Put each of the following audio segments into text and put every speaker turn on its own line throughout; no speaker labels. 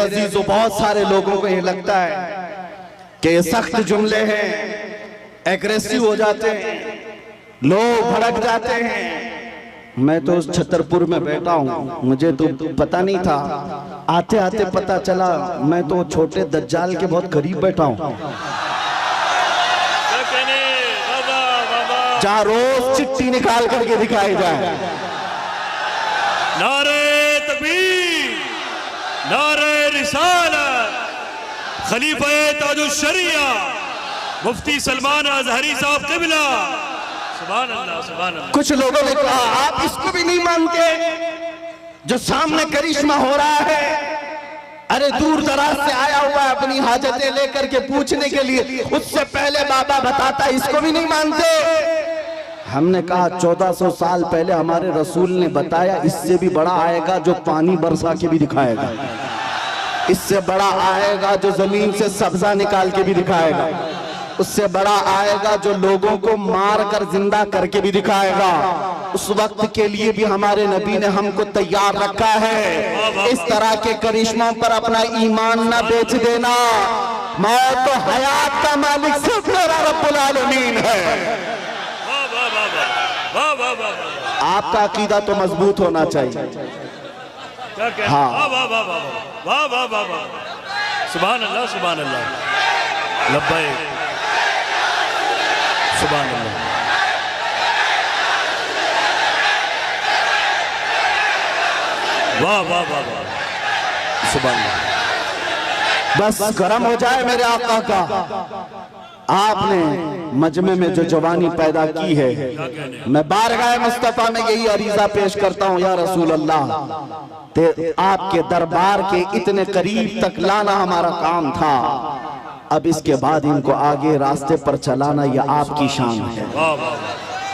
अजीजों, बहुत सारे लोगों को ये लगता है कि ये सख्त जुमले हैं, एग्रेसिव हो जाते हैं, लोग भड़क जाते हैं। मैं तो उस छतरपुर में बैठा हूँ, मुझे तो पता नहीं था, आते आते पता चला मैं तो छोटे दज्जाल के बहुत करीब बैठा हूँ, जहाँ रोज चिट्ठी निकाल करके दिखाई जाए।
नारे तकबीर, नारे रिसालत, खलीफा ताजुश शरिया मुफ्ती सलमान अजहरी साहब क़िबला, सुभान अल्लाह सुभान अल्लाह।
कुछ लोगों ने कहा आप इसको भी नहीं मानते जो सामने करिश्मा हो रहा है, अरे दूर दराज से आया हुआ है अपनी हाजतें लेकर के पूछने के लिए, उससे पहले बाबा बताता, इसको भी नहीं मानते। हमने कहा 1400 साल पहले हमारे रसूल ने बताया, इससे भी बड़ा आएगा जो पानी बरसा के भी दिखाएगा, इससे बड़ा आएगा जो जमीन से सब्जा निकाल के भी दिखाएगा, उससे बड़ा आएगा जो लोगों को मार कर जिंदा करके भी दिखाएगा। उस वक्त के लिए भी हमारे नबी ने हमको तैयार रखा है। इस तरह के करिश्मों पर अपना ईमान ना बेच देना। मौत तो हयात का मालिक सिर्फ मेरा रब्बुल आलमीन है। आपका अकीदा तो मजबूत होना चाहिए। हाँ,
वाह वाह वाह वाह, सुभान अल्लाह सुभान अल्लाह, लब्बैक सुभान अल्लाह। वाह वाह वाह वाह, सुभान अल्लाह।
बस गरम हो जाए मेरे आका का। आपने मजमे में जो जवानी पैदा की है, मैं बारगाह मुस्तफा में यही अरीजा पेश करता हूँ, या रसूल अल्लाह, आपके दरबार के इतने करीब तक लाना हमारा काम था, अब इसके बाद इनको आगे रास्ते पर चलाना यह आपकी शान है।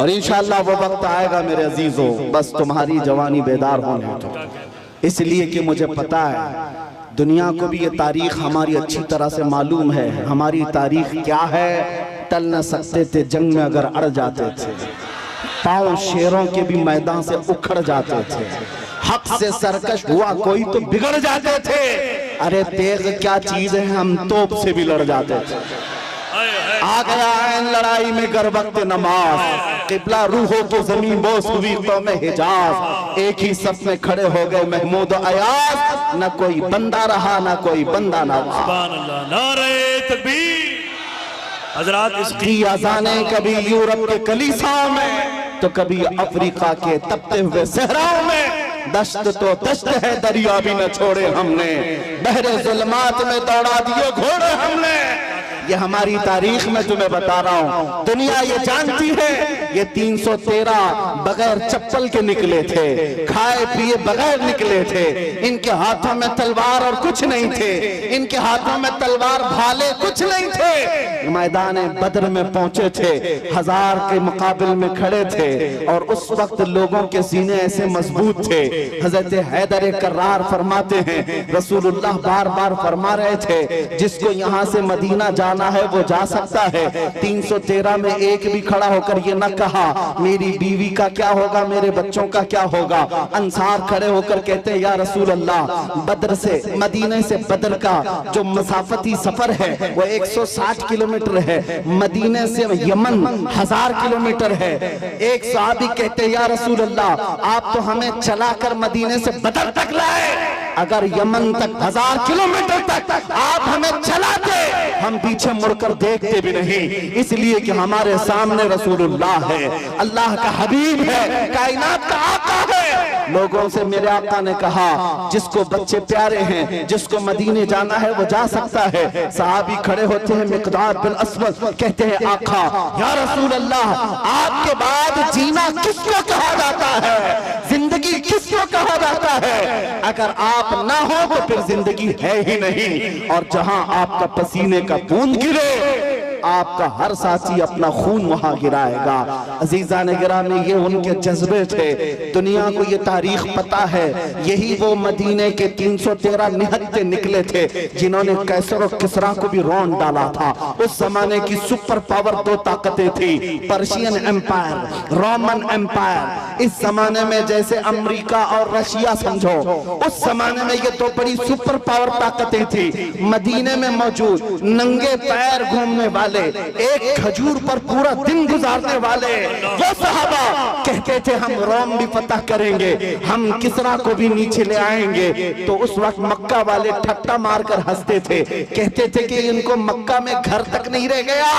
और इंशाअल्लाह वो वक्त आएगा मेरे अजीजों, बस तुम्हारी जवानी बेदार होने दो। इसलिए कि मुझे पता है दुनिया को भी ये तारीख हमारी अच्छी तरह से मालूम है। हमारी तारीख क्या है, टल न सकते थे जंग में अगर अड़ जाते थे, पांव शेरों के भी मैदान से उखड़ जाते थे, हक से सरकश हुआ कोई तो बिगड़ जाते थे, अरे तेग क्या चीज है हम तोप से भी लड़ जाते थे। आ गया ऐन लड़ाई में गर वक्त नमाज, किबला रूहों की जमीन बोस हुई कौम हिजाज, एक ही सफ में खड़े हो गए महमूद अयाज, न कोई बंदा रहा न कोई बंदा नवाज।
सुभान अल्लाह, नारे तकबीर। हजरात
इसकी अज़ाने कभी यूरोप के कलीसाओं में तो कभी अफ्रीका के तपते हुए सहराओं में, दश्त तो दश्त है दरिया भी न छोड़े हमने, बहरे जुल्मात में दौड़ा दिए घोड़े हमने। ये हमारी तारीख में तुम्हें बता रहा हूँ, दुनिया ये जानती है ये 313 बगैर चप्पल के निकले थे, खाए पिए बगैर निकले थे, इनके हाथों में तलवार और कुछ नहीं थे, इनके हाथों में तलवार भाले कुछ नहीं थे, मैदान बद्र में पहुंचे थे, 1000 के मुकाबले में खड़े थे, और उस वक्त लोगों के सीने ऐसे मजबूत थे। हजरत हैदर कर्रार फरमाते हैं, रसूलुल्लाह बार बार फरमा रहे थे, जिसको यहाँ से मदीना जाना है वो जा सकता है। 313 में एक भी खड़ा होकर ये न कहा मेरी बीवी का क्या होगा, मेरे बच्चों का क्या होगा। अंसार खड़े होकर कहते हैं, या रसूल अल्लाह, बद्र से मदीने से बद्र का जो मसाफती सफर है वो 160 किलोमीटर है, मदीने से यमन 1000 किलोमीटर है। एक सहाबी कहते हैं, या रसूल अल्लाह, आप तो हमें चलाकर मदीने से बद्र तक लाए, अगर यमन तक 1000 किलोमीटर तक आप हमें चलाते, हम पीछे मुड़कर देखते भी नहीं, इसलिए कि हमारे सामने रसूलुल्लाह है, अल्लाह का हबीब है, कायनात का आका है। लोगों से मेरे आका ने कहा, जिसको बच्चे प्यारे हैं, जिसको मदीने जाना है वो जा सकता है। सहाबी खड़े होते हैं, मिक़दाद बिन अस्वद कहते हैं, आका या रसूल अल्लाह, आपके बाद जीना किसको कहा जाता है, जिंदगी किसको कहा जाता है, अगर आप ना हो तो फिर जिंदगी है ही नहीं। और जहां आपका पसीने का बूंद गिरे आपका हर साथी अपना खून वहां गिराएगा। अजीजान गिरामी, ये उनके जज्बे थे। दुनिया को ये तारीख पता है, यही वो मदीने के 313 निहत्ते निकले थे जिन्होंने कैसर और किसरा को भी रौंद डाला था। उस जमाने की सुपर पावर दो ताकतें थी, पर्शियन एम्पायर, रोमन एम्पायर। इस जमाने में जैसे अमेरिका और रशिया समझो, उस जमाने में ये दो बड़ी सुपर पावर ताकतें थी। मदीने में मौजूद नंगे पैर घूमने वाले, एक खजूर पर पूरा दिन गुजारने वाले वो सहाबा कहते थे हम रोम भी फतह करेंगे, हम किसरा को भी नीचे ले आएंगे। तो उस वक्त मक्का वाले ठट्टा मारकर हंसते थे, कहते थे कि इनको मक्का में घर तक नहीं रह गया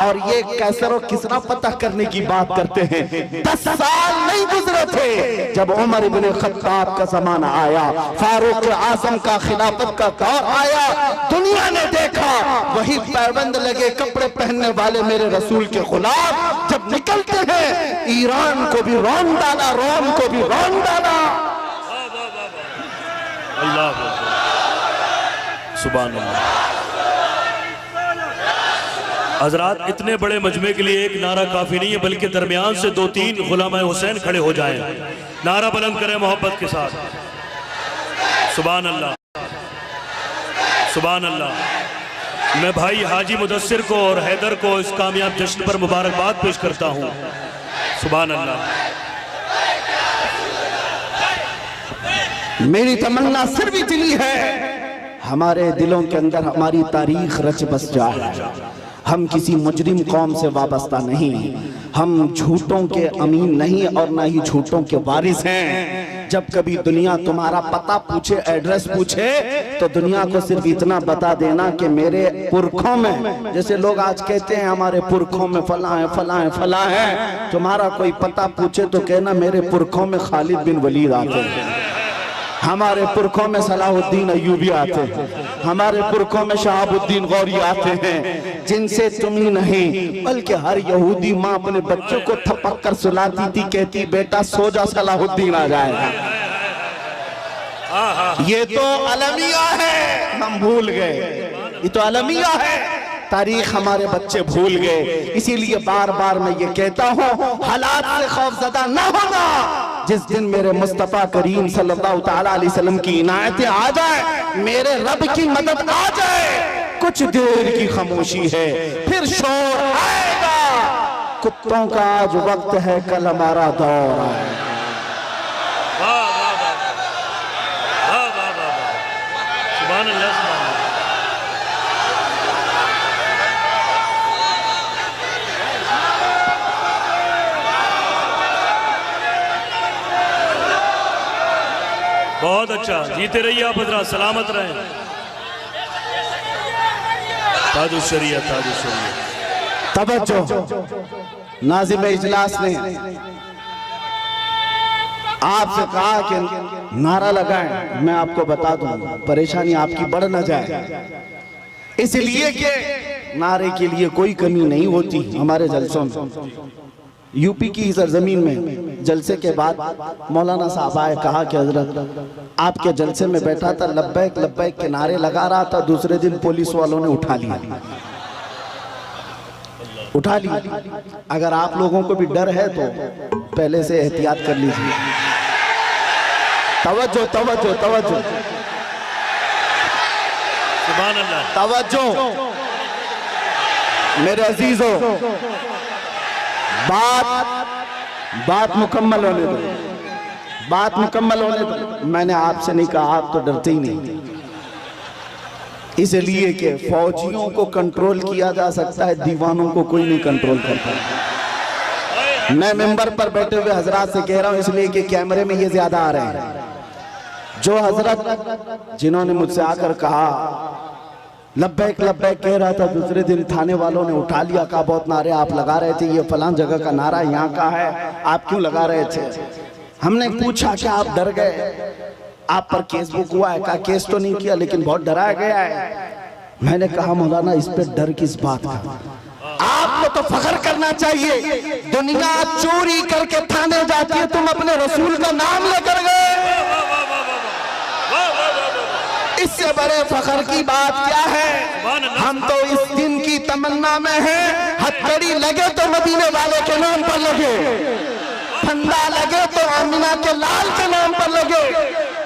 और ये कैसर और किसरा फतह करने की बात करते हैं। 10 साल नहीं गुजरे थे जब उमर इब्ने खत्ताब का जमाना आया, फारूक आजम का खिलाफत का दौर आया। दुनिया ने देखा वही पैबंद लगे कपड़े पहनने वाले मेरे रसूल के गुलाम जब निकलते हैं, ईरान को भी रौंद डाला, रोम को भी रौंद डाला।
अल्लाह सुभान अल्लाह। हजरात, इतने बड़े मजमे के लिए एक नारा काफी नहीं है, बल्कि दरमियान से 2-3 गुलाम हुसैन खड़े हो जाएं, नारा बुलंद करें मोहब्बत के साथ। सुभान अल्लाह, सुभान अल्लाह। मैं भाई हाजी मुदस्सिर को और हैदर को इस कामयाब जश्न पर मुबारकबाद पेश करता हूँ। सुभान अल्लाह।
मेरी तमन्ना सिर्फ इतनी है, हमारे दिलों के अंदर हमारी तारीख रच बस जाए। हम किसी मुजरिम कौम से वाबस्ता नहीं, हम झूठों के अमीन नहीं और ना ही झूठों के वारिस हैं। जब कभी दुनिया तुम्हारा पता पूछे, एड्रेस पूछे, तो दुनिया को सिर्फ इतना बता देना कि मेरे पुरखों में, जैसे लोग आज कहते हैं हमारे पुरखों में फला है फला है फला है, तुम्हारा कोई पता पूछे तो कहना मेरे पुरखों में खालिद बिन वलीद आते हैं, हमारे पुरखों में सलाहुद्दीन अय्यूबी आते हैं, हमारे पुरखों में शहाबुद्दीन गौरी आते हैं, जिनसे तुम ही नहीं बल्कि हर यहूदी माँ अपने बच्चों को थपक कर सुलाती थी, कहती बेटा सो जा सलाहुद्दीन आ जाएगा। ये तो अलमिया है, हम भूल गए, ये तो अलमिया है, तारीख हमारे बच्चे भूल गए। इसीलिए बार बार मैं ये कहता हूँ, हालात से खौफजदा ना होना। जिस दिन मेरे मुस्तफा करीम सल्लल्लाहु ताला अलैहि वसल्लम की इनायतें आ जाए, मेरे रब की मदद आ जाए, कुछ देर की खामोशी है, फिर शोर आएगा। कुत्तों का आज वक्त है, कल हमारा दौर आएगा।
सुभान अल्लाह, सुभान अल्लाह। बहुत अच्छा, जीते रहिए आप हजरात, सलामत रहें। ताजुशरिया, ताजुशरिया।
तवज्जो, नाज़िम इजलास ने आपसे कहा कि नारा लगाएं। मैं आपको बता दूं, परेशानी आपकी बढ़ न जाए, इसलिए कि नारे के लिए कोई कमी नहीं होती हमारे जलसों में। यूपी की सरजमीन में जलसे के बाद मौलाना साहब आए, कहा कि हजरत आपके जलसे में बैठा था, लब्बैक लब्बैक के नारे लगा रहा था, दूसरे दिन पुलिस वालों ने उठा लिया। अगर आप लोगों को भी डर है तो पहले से एहतियात कर लीजिए। तवज्जो, तवज्जो, तवज्जो,
सुभान अल्लाह,
तवज्जो मेरे अजीजों, बात मुकम्मल होने दो, बात मुकम्मल होने दो। मैंने आपसे नहीं कहा, आप तो डरते ही नहीं, इसलिए कि फौजियों को कंट्रोल किया जा सकता है, दीवानों को कोई नहीं कंट्रोल करता। मैं मेंबर पर बैठे हुए हजरात से कह रहा हूं, इसलिए कि कैमरे में ये ज्यादा आ रहे हैं। जो हजरत जिन्होंने मुझसे आकर कहा लब्बैक लब्बैक कह रहा था, दूसरे दिन थाने वालों ने उठा लिया, कहा बहुत नारे आप लगा रहे थे, ये फलां जगह का नारा यहाँ का है, आप क्यों लगा रहे थे? हमने पूछा कि आप डर गए, आप पर केस बुक हुआ है? कहा केस तो नहीं किया, लेकिन बहुत डराया गया है। मैंने कहा मौलाना इस पे डर किस बात का? आपको तो फख्र करना चाहिए, दुनिया चोरी करके थाने जाती है, तुम अपने रसूल का नाम लेकर गए। इस इससे बड़े फख्र की बात क्या है? हम तो इस दिन की तमन्ना में हैं, हथकड़ी लगे तो मदीने वाले के नाम पर लगे, फंदा लगे तो आमिना के लाल के नाम पर लगे।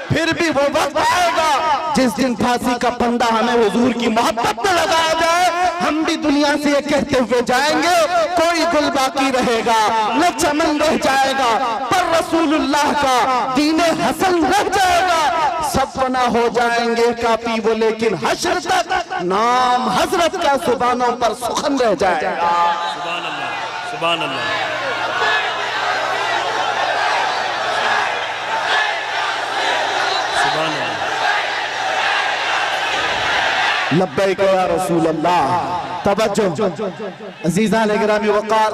फिर भी वो वक्त आएगा जिस दिन फांसी का फंदा हमें हुजूर की मोहब्बत में लगाया जाए, हम भी दुनिया से ये कहते हुए जाएंगे, कोई गुल बाकी रहेगा न चमन रह जाएगा, पर रसूलुल्लाह का दीने हसन रह जाएगा। सब फना हो जाएंगे काफी वो, लेकिन हश्र तक नाम हजरत का जुबानों पर सुखन रह जाएगा।
सुभान अल्लाह, सुभान अल्लाह।
लब्बैक या रसूल अल्लाह। तवज्जो अज़ीज़ान गिरामी वक़ार,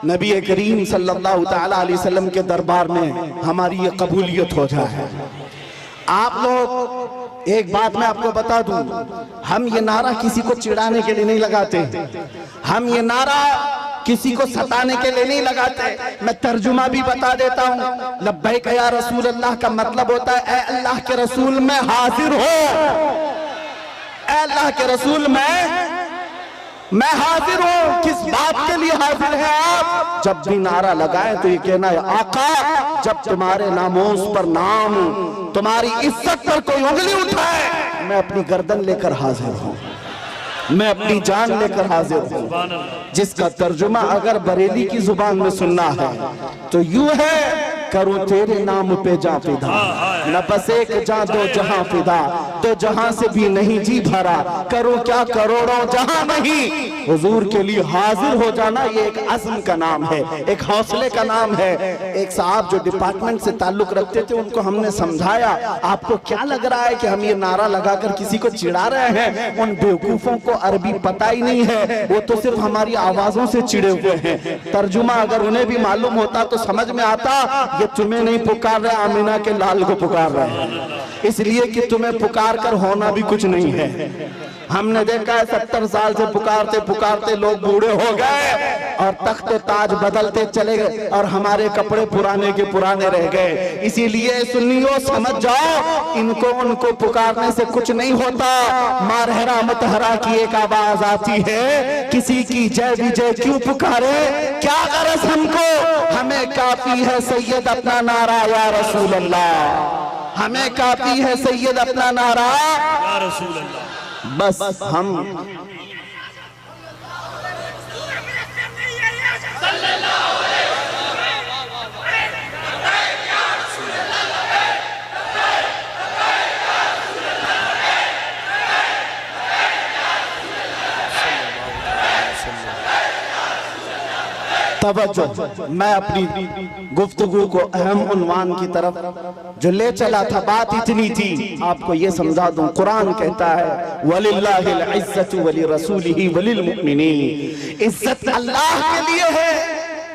नबी करीम सल्लल्लाहु तआला अलैहि वसल्लम के दरबार में हमारी ये कबूलियत हो जाए। आप लोग एक बात मैं आपको बता दूं, हम ये नारा किसी को चिढ़ाने के लिए नहीं लगाते, हम ये नारा किसी को सताने के लिए नहीं लगाते। मैं तर्जुमा भी बता देता हूँ। लब्बैक या रसूल अल्लाह का मतलब होता है ऐ अल्लाह के रसूल मैं हाजिर हो, अल्लाह के रसूल मैं हाजिर हूं। किस बात के लिए हाजिर है आप? जब भी नारा लगाए तो ये कहना है आका, जब तुम्हारे नामोस पर नाम, तुम्हारी इज्जत पर कोई उंगली उठाए, मैं अपनी गर्दन लेकर हाजिर हूं, मैं अपनी जान लेकर हाजिर हूं। जिसका तर्जुमा अगर बरेली की जुबान में सुनना है तो यूं है, करूं तेरे नाम पे जा फिदा, न बस एक जा दो जहां फिदा, तो जहां से भी नहीं जी भरा, करूं क्या करोड़ों जहां नहीं। हुजूर के लिए हाजिर हो जाना ये एक अज़्म का नाम है, एक हौसले का नाम है। एक साहब जो डिपार्टमेंट से ताल्लुक रखते थे, उनको हमने समझाया, आपको क्या लग रहा है कि हम ये नारा लगाकर किसी को चिढ़ा रहे हैं? उन बेवकूफों को अरबी पता ही नहीं है, वो तो सिर्फ हमारी आवाजों से चिढ़े हुए हैं। तर्जुमा अगर उन्हें भी मालूम होता तो समझ में आता, ये तुम्हें नहीं पुकार रहे, आमिना के लाल को पुकार रहे हैं, इसलिए कि तुम्हें पुकार कर होना भी कुछ नहीं है। हमने देखा है 70 साल से पुकारते पुकारते लोग बूढ़े हो गए और तख्त ताज बदलते चले गए और हमारे कपड़े पुराने के पुराने रह गए। इसीलिए सुन्नियों समझ जाओ, इनको उनको पुकारने से कुछ नहीं होता। मारहरा मतहरा की एक आवाज आती है, किसी की जय विजय क्यों पुकारे, क्या गरज हमको, हमें काफी है सैयद अपना नारा या रसूल अल्लाह, हमें काफी है सैयद अपना नारा
या रसूल अल्लाह।
बस हम तवज्जो, मैं अपनी गुफ्तगू को अहम उन्वान की तरफ जो ले चला था, बात इतनी थी, आपको ये समझा दूं। कुरान कहता है वलिल्लाहिल इज्जतु वली रसूलिही वलिल मुमिनीन, इज्जत अल्लाह के लिए है,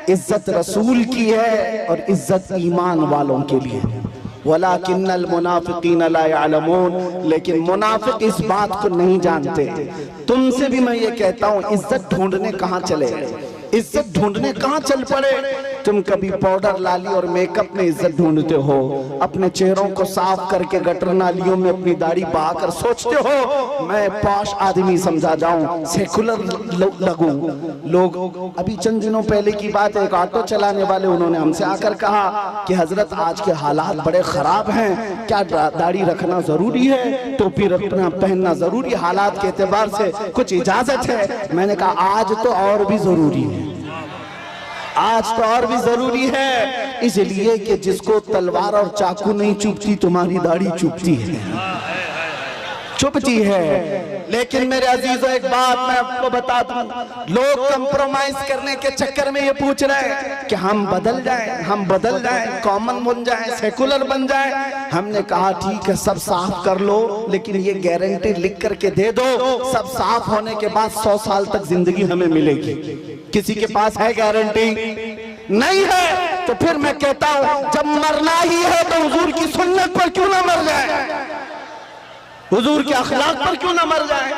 इज्जत रसूल की है और इज्जत ईमान वालों के लिए। वलाकिन्नल मुनाफिकीन ला यअलमून, लेकिन मुनाफिक इस बात को नहीं जानते। तुमसे भी मैं ये कहता हूँ, इज्जत ढूंढने कहाँ चले, इज्जत ढूंढने कहाँ चल पड़े। तुम कभी पाउडर लाली और मेकअप में इज्जत ढूंढते हो, अपने चेहरों को साफ करके गटर नालियों में अपनी दाढ़ी बहाकर सोचते हो मैं पॉश आदमी समझा जाऊं, सेकुलर लगूं। लोग अभी चंद दिनों पहले की बात है, एक ऑटो चलाने वाले, उन्होंने हमसे आकर कहा कि हजरत आज के हालात बड़े खराब हैं, क्या दाढ़ी रखना जरूरी है, टोपी रखना पहनना जरूरी, हालात के एतबार से कुछ इजाजत है? मैंने कहा आज तो और भी जरूरी है, आज तो और भी जरूरी है, इसलिए कि जिसको तलवार और चाकू नहीं चुभती, तुम्हारी दाढ़ी चुभती है, चुभती है। लेकिन मेरे अजीजों, एक बात मैं आपको बता दूं, लोग कंप्रोमाइज करने के चक्कर में ये पूछ रहे हैं कि हम बदल जाएं, हम बदल जाएं, कॉमन बन जाएं, सेकुलर बन जाएं। हमने कहा ठीक है, सब साफ कर लो, लेकिन ये गारंटी लिख करके दे दो, सब साफ होने के बाद 100 साल तक जिंदगी हमें मिलेगी। किसी के पास है गारंटी? नहीं है। तो फिर मैं कहता हूं, जब मरना ही है तो हुजूर की सुन्नत पर क्यों ना मर जाए, हुजूर के अखलाक पर क्यों ना मर जाए।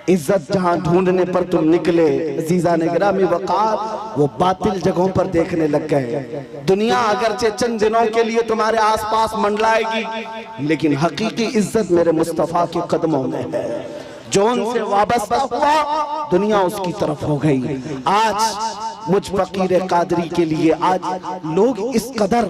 इज्जत जहां ढूंढने पर तुम निकले, अजीज़ान गिरामी वक़ार, वो बातिल जगहों पर देखने लग गए। दुनिया अगरचे चंद दिनों के लिए तुम्हारे आसपास मंडलाएगी, लेकिन हकीकी इज्जत मेरे मुस्तफा के कदमों में है। जो उनसे वाबस्ता हुआ दुनिया उसकी तरफ हो गई। आज मुझ फकीर कादरी के लिए आज लोग इस कदर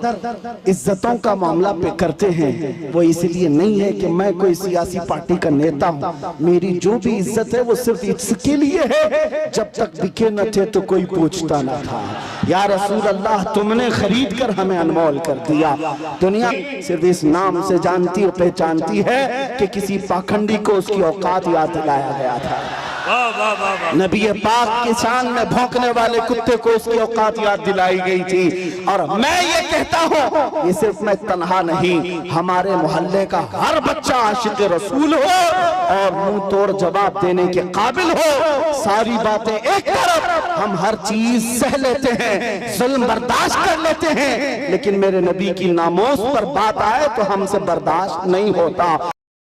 इज्जतों का मामला पे करते हैं, वो इसलिए नहीं है कि मैं कोई सियासी पार्टी का नेता हूँ। मेरी जो भी इज्जत है वो सिर्फ इसके लिए है, जब तक बिके न थे तो कोई पूछता न था। या रसूल अल्लाह, तुमने खरीद कर हमें अनमोल कर दिया। दुनिया सिर्फ इस नाम से जानती और पहचानती है कि किसी पाखंडी को उसकी औकात याद दिलाया गया था।
वाह वाह वाह वाह।
नबी पाक की शान में भौंकने वाले कुत्ते को उसकी औकात याद दिलाई गई थी। और मैं ये कहता हूँ, ये सिर्फ मैं तन्हा नहीं, हमारे मोहल्ले का हर बच्चा आशिक रसूल हो और मुंह तोड़ जवाब देने के काबिल हो। सारी बातें एक तरफ, हम हर चीज सह लेते हैं, जुल्म बर्दाश्त कर लेते हैं, लेकिन मेरे नबी की नामोस पर बात आए तो हमसे बर्दाश्त नहीं होता।